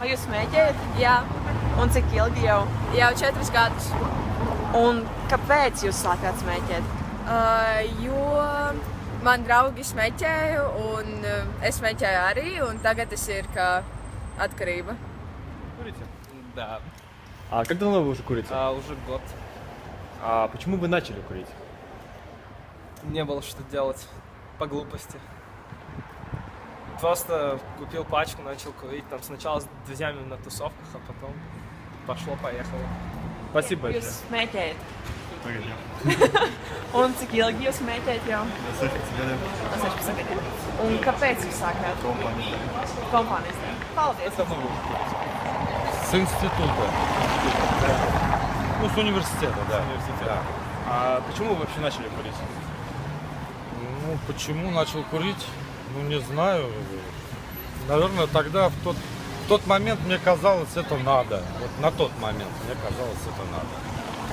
Vai jūs smēķējat? Jā, Un cik ilgi jau? jau 4 gadus. Un kāpēc jūs sākāt smēķēt? Jo man draugi smēķēja, un es smēķēju arī, un tagad tas ir kā atkarība. Курите? Да, А как давно вы уже курите? уже год. А почему вы начали курить? Не было что делать по глупости. Просто купил пачку, начал курить. Там сначала с друзьями на тусовках, а потом пошло-поехало. Спасибо Jūs большое. smēķējat? Погоди. Un cik ilgi jūs smēķējat jau? 16 gadiem. 16 gadiem. Un kāpēc jūs sākāt? Kompānijas dēļ. Paldies! С института. Ну, с университета, да. Да. А почему вы вообще начали курить? Ну, почему начал курить? Ну, не знаю. Наверное, тогда, в тот момент мне казалось, это надо. Вот на тот момент мне казалось, это надо.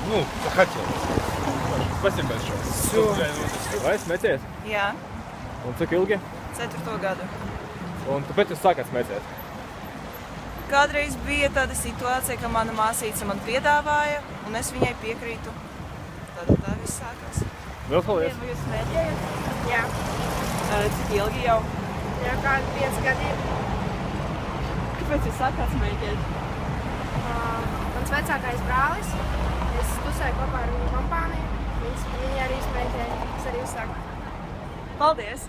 Ну, захотелось. Спасибо большое. Все. Vai smēķēt? Jā, Un cik ilgi? 4. gadu. Un kāpēc jūs sākāt smēķēt? Kādreiz bija tāda situācija, ka mana māsīca man piedāvāja, un es viņai piekrītu. Tad tā viss sākās. Vēl paldies. Vai jūs smēķējat? Jā, Cik ilgi jau? jau kādi 5 gadi. Kāpēc jūs sākāt smēķēt? Mans vecākais brālis, es tusēju kopā ar viņu kompāniju. Viņi arī smēķēja, es arī uzsāku. Paldies!